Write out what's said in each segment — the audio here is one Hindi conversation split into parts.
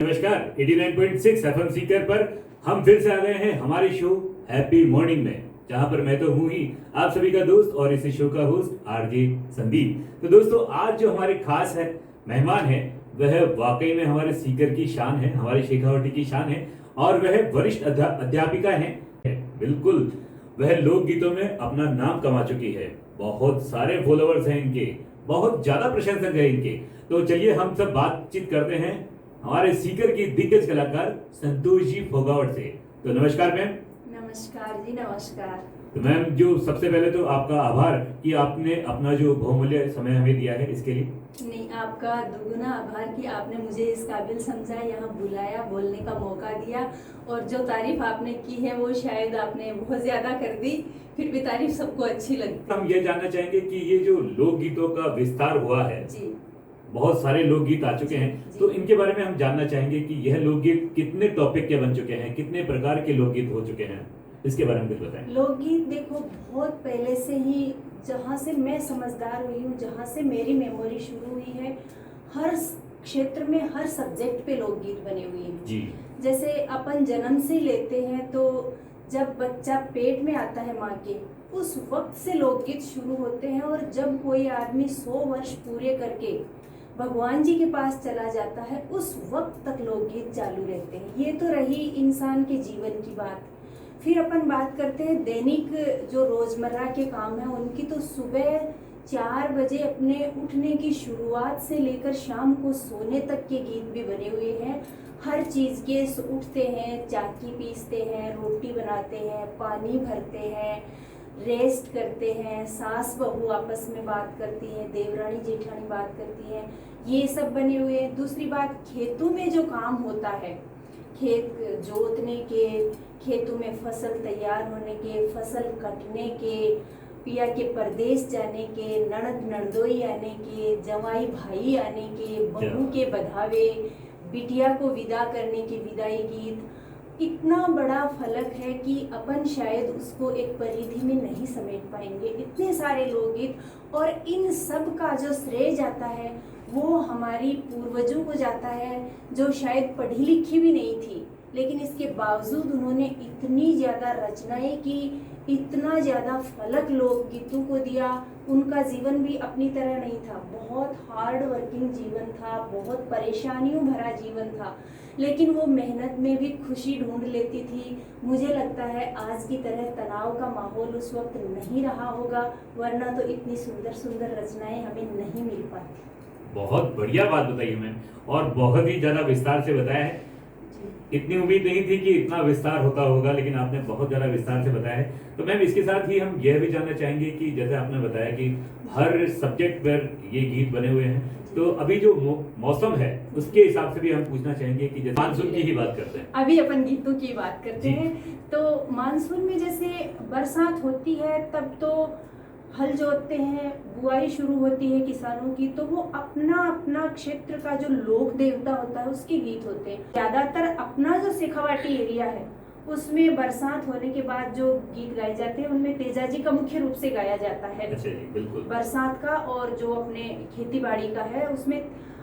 नमस्कार 89.6 एफएम सीकर पर हम फिर से आ गए हैं हमारे शो हैप्पी मॉर्निंग में, जहां पर मैं तो हूं ही आप सभी का दोस्त और इस शो का होस्ट आरजे संदीप। तो दोस्तों, आज जो हमारे खास है मेहमान है वह वाकई में हमारे सीकर की शान है, हमारे शेखावाटी की शान है और वह वरिष्ठ अध्यापिका है। बिल्कुल, वह लोकगीतों में अपना नाम कमा चुकी है। बहुत सारे फॉलोअर्स हैं इनके, बहुत ज्यादा प्रशंसक है इनके। तो चलिए हम सब बातचीत करते हैं हमारे सीकर की दिग्गज कलाकार संतोष जी फोगावट से। तो नमस्कार मैम। नमस्कार जी, नमस्कार। तो मैम, जो सबसे पहले तो आपका आभार कि आपने अपना जो बहुमूल्य समय हमें दिया है इसके लिए। नहीं, आपका दुगुना आभार कि आपने मुझे इस काबिल समझा, यहाँ बुलाया, बोलने का मौका दिया और जो तारीफ आपने की है वो शायद आपने बहुत ज्यादा कर दी, फिर भी तारीफ सबको अच्छी लगती। हम ये जानना चाहेंगे कि ये जो लोकगीतों का विस्तार हुआ है जी, बहुत सारे लोकगीत आ चुके हैं, तो इनके बारे में हम जानना चाहेंगे कि यह लोकगीत कितने टॉपिक के बन चुके हैं, कितने प्रकार के लोकगीत हो चुके हैं, इसके बारे में कुछ बताएं। लोकगीत देखो बहुत पहले से ही, जहाँ से मैं समझदार हुई हूँ, जहाँ से मेरी मेमोरी शुरू हुई है, हर क्षेत्र में हर सब्जेक्ट पे लोकगीत बने हुए हैं जी। जैसे अपन जन्म से लेते हैं तो जब बच्चा पेट में आता है माँ के, उस वक्त से लोकगीत शुरू होते हैं और जब कोई आदमी 100 वर्ष पूरे करके भगवान जी के पास चला जाता है उस वक्त तक लोकगीत चालू रहते हैं। ये तो रही इंसान के जीवन की बात। फिर अपन बात करते हैं दैनिक जो रोजमर्रा के काम है उनकी, तो सुबह 4 बजे अपने उठने की शुरुआत से लेकर शाम को सोने तक के गीत भी बने हुए हैं। हर चीज़ के उठते हैं, चाकी पीसते हैं, रोटी बनाते हैं, पानी भरते हैं, रेस्ट करते हैं, सास बहू आपस में बात करती है, देवरानी जेठानी बात करती है, ये सब बने हुए हैं। दूसरी बात, खेतों में जो काम होता है, खेत जोतने के, खेतों में फसल तैयार होने के, फसल कटने के, पिया के परदेश जाने के, ननद नंदोई आने के, जवाई भाई आने के, बहू के बधावे, बिटिया को विदा करने के विदाई गीत, इतना बड़ा फलक है कि अपन शायद उसको एक परिधि में नहीं समेट पाएंगे। इतने सारे लोकगीत और इन सब का जो श्रेय जाता है वो हमारी पूर्वजों को जाता है, जो शायद पढ़ी लिखी भी नहीं थी, लेकिन इसके बावजूद उन्होंने इतनी ज़्यादा रचनाएं की, इतना ज़्यादा फलक लोकगीतों को दिया। उनका जीवन भी अपनी तरह नहीं था, बहुत हार्ड वर्किंग जीवन था, बहुत परेशानियों भरा जीवन था, लेकिन वो मेहनत में भी खुशी ढूंढ लेती थी। मुझे लगता है आज की तरह तनाव का माहौल उस वक्त नहीं रहा होगा, वरना तो इतनी सुंदर सुंदर रचनाएं हमें नहीं मिल पाती। बहुत बढ़िया बात बताई मैम, और बहुत ही ज्यादा विस्तार से बताया है। इतनी उम्मीद नहीं थी कि इतना विस्तार होता होगा, लेकिन आपने बहुत ज्यादा विस्तार से बताया है। तो मैम, इसके साथ ही हम यह भी जानना चाहेंगे कि जैसे आपने बताया कि हर सब्जेक्ट पर ये गीत बने हुए हैं, तो अभी जो मौसम है उसके हिसाब से भी हम पूछना चाहेंगे कि जैसे मानसून की ही बात करते हैं। अभी अपन गीतों की बात करते हैं। तो मानसून में जैसे बरसात होती है तब तो हल जोतते हैं, बुआई शुरू होती है किसानों की, तो वो अपना अपना क्षेत्र का जो लोक देवता होता है उसके गीत होते हैं। ज्यादातर अपना जो शेखावाटी एरिया है उसमें बरसात होने के बाद जो गीत गाए जाते हैं उनमें तेजाजी का मुख्य रूप से गाया जाता है। अच्छा जी, बिल्कुल। बरसात का और जो अपने खेती बाड़ी का है उसमें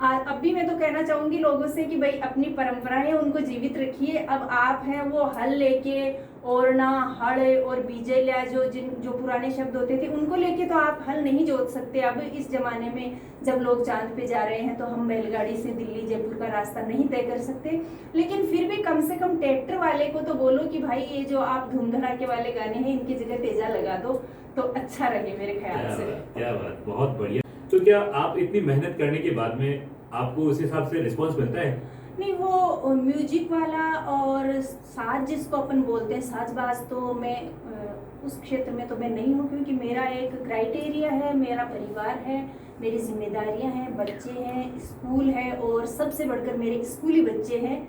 अब भी मैं तो कहना चाहूंगी लोगों से कि भाई अपनी परंपराएं उनको जीवित रखिए। अब आप हैं वो हल लेके ओरना, हड़ और बीजे लिया, जो पुराने शब्द होते थे उनको लेके तो आप हल नहीं जोत सकते। अब इस जमाने में जब लोग चांद पे जा रहे हैं तो हम बैलगाड़ी से दिल्ली जयपुर का रास्ता नहीं तय कर सकते, लेकिन फिर भी कम से कम ट्रैक्टर वाले को तो बोलो कि भाई ये जो आप धूम धड़ाके वाले गाने हैं इनकी जगह तेजा लगा दो तो अच्छा रहे मेरे ख्याल से। क्या बात, बहुत बढ़िया। तो क्या आप इतनी मेहनत करने के बाद में आपको उस हिसाब से रिस्पांस मिलता है? नहीं, वो म्यूजिक वाला और साज जिसको अपन बोलते हैं साजबाज, तो मैं उस क्षेत्र में तो मैं नहीं हूँ, क्योंकि मेरा एक क्राइटेरिया है, मेरा परिवार है, मेरी जिम्मेदारियां हैं, बच्चे हैं, स्कूल है और सबसे बढ़कर मेरे स्कूली बच्चे हैं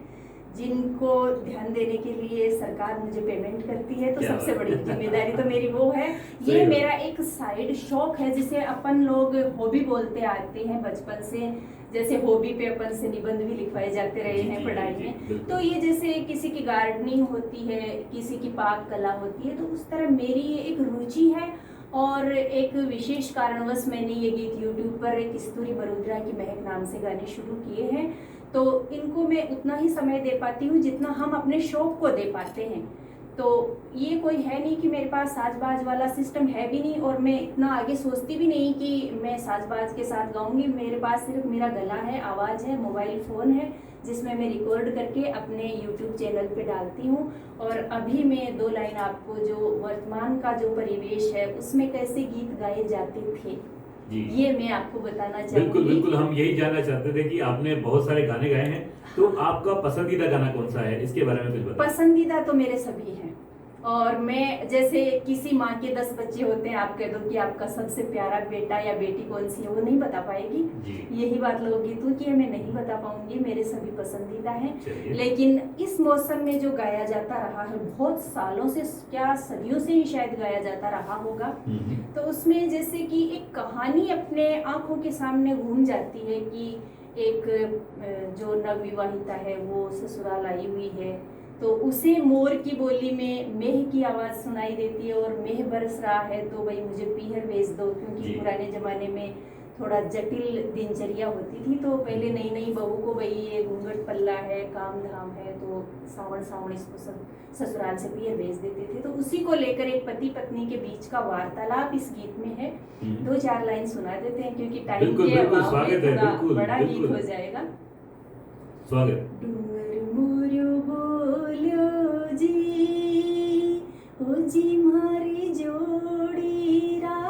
जिनको ध्यान देने के लिए सरकार मुझे पेमेंट करती है। तो सबसे बड़ी जिम्मेदारी तो मेरी वो है। ये मेरा एक साइड शौक है जिसे अपन लोग हॉबी बोलते आते हैं बचपन से। जैसे हॉबी पे अपन से निबंध भी लिखवाए जाते रहे हैं पढ़ाई में, तो ये जैसे किसी की गार्डनिंग होती है, किसी की पाक कला होती है, तो उस तरह मेरी ये एक रुचि है। और एक विशेष कारणवश मैंने ये गीत यूट्यूब पर एक कस्तूरी बरोदरा की महक नाम से गाने शुरू किए हैं, तो इनको मैं उतना ही समय दे पाती हूँ जितना हम अपने शौक को दे पाते हैं। तो ये कोई है नहीं कि मेरे पास साज-बाज वाला सिस्टम है भी नहीं, और मैं इतना आगे सोचती भी नहीं कि मैं साज-बाज के साथ गाऊंगी। मेरे पास सिर्फ मेरा गला है, आवाज़ है, मोबाइल फ़ोन है, जिसमें मैं रिकॉर्ड करके अपने यूट्यूब चैनल पे डालती हूँ। और अभी मैं 2 लाइन आपको, जो वर्तमान का जो परिवेश है उसमें कैसे गीत गाए जाते थे, जी ये मैं आपको बताना चाहूँगी। बिल्कुल बिल्कुल, हम यही जानना चाहते थे कि आपने बहुत सारे गाने गाए हैं, तो आपका पसंदीदा गाना कौन सा है, इसके बारे में कुछ बताइए। पसंदीदा तो मेरे सभी हैं, और मैं, जैसे किसी माँ के 10 बच्चे होते हैं, आप कह दो कि आपका सबसे प्यारा बेटा या बेटी कौन सी है, वो नहीं बता पाएगी। जी यही बात लोकगीतों की है, मैं नहीं बता पाऊंगी, मेरे सभी पसंदीदा हैं। चलिए। लेकिन इस मौसम में जो गाया जाता रहा है, बहुत सालों से, क्या सदियों से ही शायद गाया जाता रहा होगा, तो उसमें जैसे कि एक कहानी अपने आंखों के सामने घूम जाती है कि एक जो नवविवाहिता है वो ससुराल आई हुई है, तो उसे मोर की बोली में मेह की आवाज़ सुनाई देती है, और मेह बरस रहा है तो भाई मुझे पीहर भेज दो, क्योंकि जी। पुराने ज़माने में थोड़ा जटिल दिनचर्या होती थी। तो पहले नई नई बहू को भाई ये घूंघट पल्ला है, काम धाम है, तो सावण सावण इसको सब ससुराल से पीहर भेज देते थे। तो उसी को लेकर एक पति पत्नी के बीच का वार्तालाप इस गीत में है। 2-4 लाइन सुना देते हैं, क्योंकि टाइम बिल्कुल के बिल्कुल, अभाव स्वागत में है, थोड़ा बिल्कुल बड़ा गीत बिल्कुल, हो जाएगा। स्वागत। डूंगर मोरयो बोल्यो जी, ओ जी मारी जोड़ी रा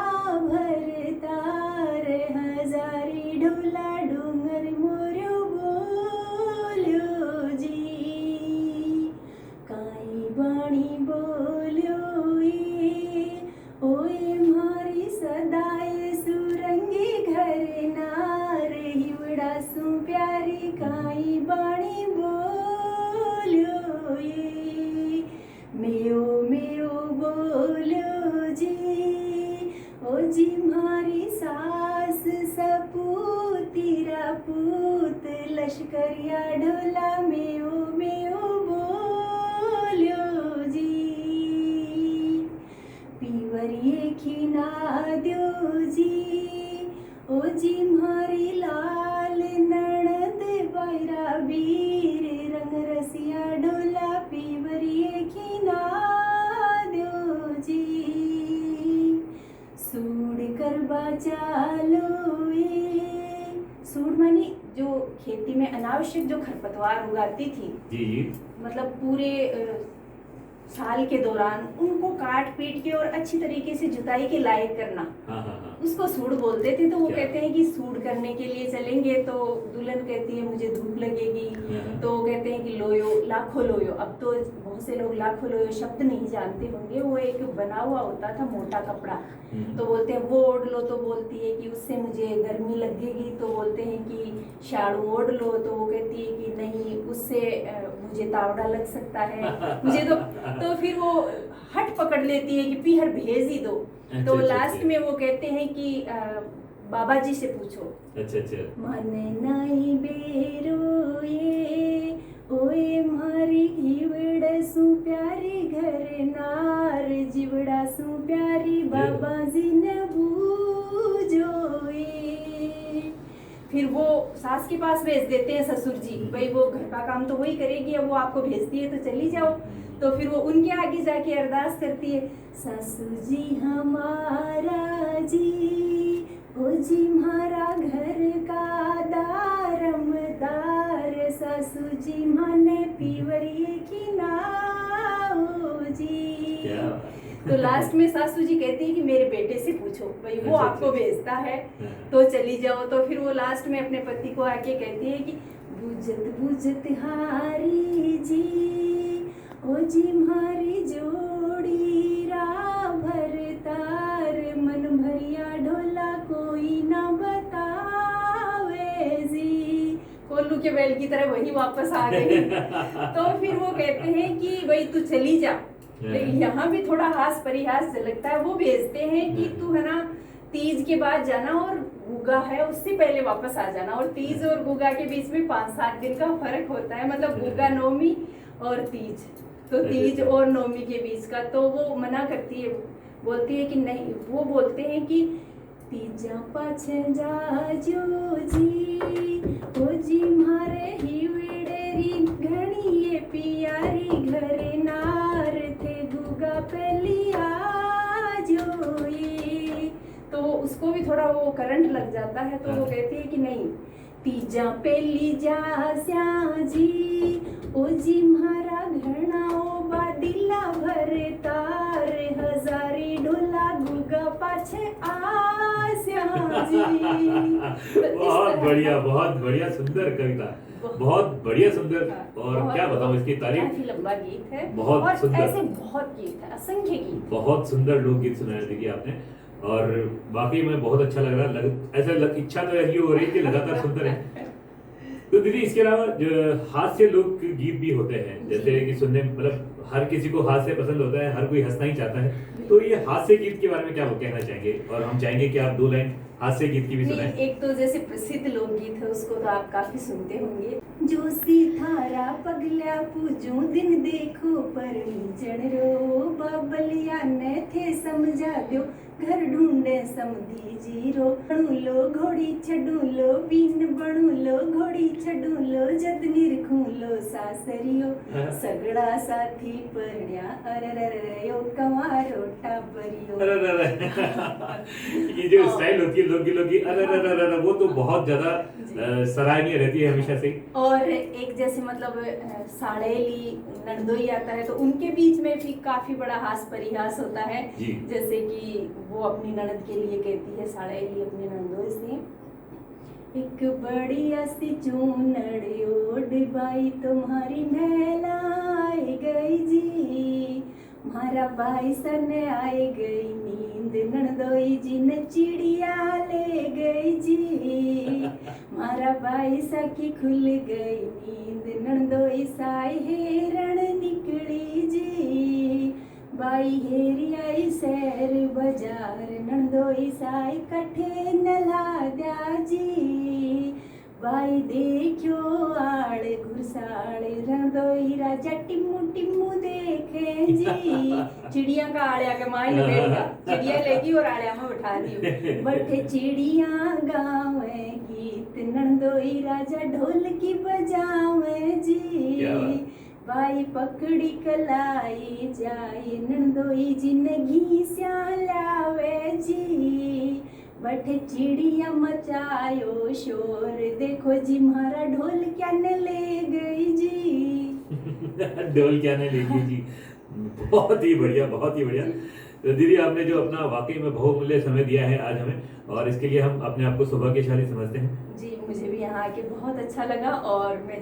भरतार हजारी ढोला, डूंगर मोरयो बोल्यो जी, काई बाणी बोल्यो ये, ओए मारी सदाए सुरंगी घर नार, हिवड़ा सु प्यारी काई बाणी बोल्यो ये, मेओ मेओ बोल्यो जी, ओ जी मारी सास सपूती रापूत लश्करिया ढोला, मेओ मेओ बोल्यो जी, पीवरिए खिना द्यो जी, ओ जी मारी लाल ननद बैरा वीर रंग रसिया ढोला, पीवरिए खिना द्यो जी, सूड करबा चालो ये, सूड मानी जो खेती में अनावश्यक जो खरपतवार उगाती थी, जी मतलब पूरे साल के दौरान उनको काट पीट के और अच्छी तरीके से जुताई के लायक करना, हाँ हाँ हाँ, उसको सूड बोलते थे। तो वो क्या? कहते हैं कि सूड करने के लिए चलेंगे, तो दुल्हन कहती है मुझे धूप लगेगी, तो वो कहते हैं कि लोयो, लाखों लोयो। अब तो बहुत से लोग लाखों लोयो शब्द नहीं जानते होंगे, वो एक बना हुआ होता था मोटा कपड़ा, तो बोलते हैं वो ओढ़ लो, तो बोलती है कि उससे मुझे गर्मी लगेगी, तो बोलते हैं कि शाड़ू ओढ़ लो, तो वो कहती है कि नहीं, उससे मुझे तावड़ा लग सकता है मुझे, तो फिर वो हट पकड़ लेती है कि पीहर भेज ही दो। तो लास्ट में वो कहते हैं कि बाबा जी से पूछो। अच्छा मन नाई बेरो ये, ओए मारी हिवड़ सु प्यारी घर नार, जिवड़ा सु प्यारी बाबा जी ने बूझो ये। फिर वो सास के पास भेज देते हैं ससुर जी, भाई वो घर का काम तो वही करेगी, अब वो आपको भेजती है तो चली जाओ। तो फिर वो उनके आगे जाके अरदास करती है, ससुर जी हमारा जी, ओ जी हमारा घर का दारम दार, ससुर जी माने पीवरिए की नाओ जी। तो लास्ट में सासू जी कहती है कि मेरे बेटे से पूछो, भाई वो आपको भेजता है तो चली जाओ। तो फिर वो लास्ट में अपने पति को आके कहती है कि बुझत बुझत हारी जी, ओ जी मारी जोड़ी रा भरतार, मन भरिया ढोला कोई ना बतावे जी। कोल्लू के बैल की तरह वही वापस आ गई। तो फिर वो कहते हैं कि भाई तू चली जा, लेकिन यहाँ भी थोड़ा हास परिहास झलकता है। वो भेजते हैं कि तू है ना तीज के बाद जाना, और गुगा है उससे पहले वापस आ जाना। और तीज और गुगा के बीच में 5-7 दिन का फर्क होता है, मतलब गुगा नवमी और तीज, तो तीज और नवमी के बीच का। तो वो मना करती है, बोलती है कि नहीं, वो बोलते हैं कि तीजा पाछे जाजो जी, ओ जी मारे ही वेडेरी घणी ये पियारी घरे नार थे गुगा पहली जोई। तो उसको भी थोड़ा वो करंट लग जाता है, तो वो कहती है कि नहीं, तीजा पहली जा जी, ओ जी मारा घना ओ बादिला भरे तार हजारी ढोला गुगा पाछे जी। बहुत बढ़िया सुंदर कविता, बहुत बढ़िया सुंदर। और क्या बताऊं इसकी तारीफ, काफी लंबा गीत है, बहुत और सुंदर। ऐसे बहुत गीत है, असंख्य गीत। बहुत सुंदर लोकगीत सुनाए देखिए आपने, और वाकई में बहुत अच्छा लग रहा है। इच्छा तो ऐसी हो रही है कि लगातार सुनते रहे। तो दीदी इसके अलावा हास्य लोक गीत भी होते हैं, जैसे कि सुनने मतलब हर किसी को हास्य पसंद होता है, हर कोई हंसना ही चाहता है। तो ये हास्य गीत के बारे में क्या कहना चाहेंगे, और हम चाहेंगे कि आप 2 लाइन हास्य गीत की भी सुनाएं। एक तो जैसे प्रसिद्ध लोकगीत है, उसको तो आप काफी सुनते होंगे। जो सीथारा पगल्या पूजू दिन देखो पर जन रो बाबलिया ने थे समझा दो घर ढूंढे समधी जीरो। बनू लो घोड़ी छडू लो बीन बनू लो घोड़ी छडू लो जद निरखू लो सासरियो सगड़ा साथी परण्या अरररयो कमारो टाबरियो। ये जो स्टाइल होती है लोकगीतों की, अरे वो तो बहुत ज्यादा सराहनीय रहती है हमेशा से। और एक जैसे मतलब साड़ेली नंदोई आता है, तो उनके बीच में भी काफी बड़ा हास परिहास होता है। जैसे कि वो अपनी ननद के लिए कहती है साड़ेली अपनी नंदोई से, एक बड़ी अस्ती चूनड़ी ओढ़ बाई तुम्हारी नहलाई गई जी, मारा भाई सन आई गई नींद नंदोई जी ने चिड़िया ले गई जी, मारा भाई सा की खुल गई नींद नंदोई साई हेरण निकली जी, बाई हेरी आई शहर बाजार नंदोई साई कठे नला द्या जी, बाई देखो आड़ घुरसाड़ नंदोई राजा टिम्मू टिम्मू देखे जी। चिड़िया का आड़िया के माई ने बैठ गया, चिड़िया लेगी और आड़िया में उठा दी, बैठे चिड़िया गावे गीत नंदोई राजा ढोल की बजावे जी, बाई पकड़ी कलाई जाए नंदोई जी ने घी लावे जी, बैठे चिड़िया मचायो शोर देखो जी मारा ढोल क्या न ले गई जी। ढोल क्या ने ले गई जी। बहुत ही बढ़िया, बहुत ही बढ़िया। तो दीदी आपने जो अपना वाकई में बहुमूल्य समय दिया है आज हमें, और इसके लिए हम अपने आप को सौभाग्यशाली समझते हैं। जी मुझे भी यहाँ आके बहुत अच्छा लगा, और मैं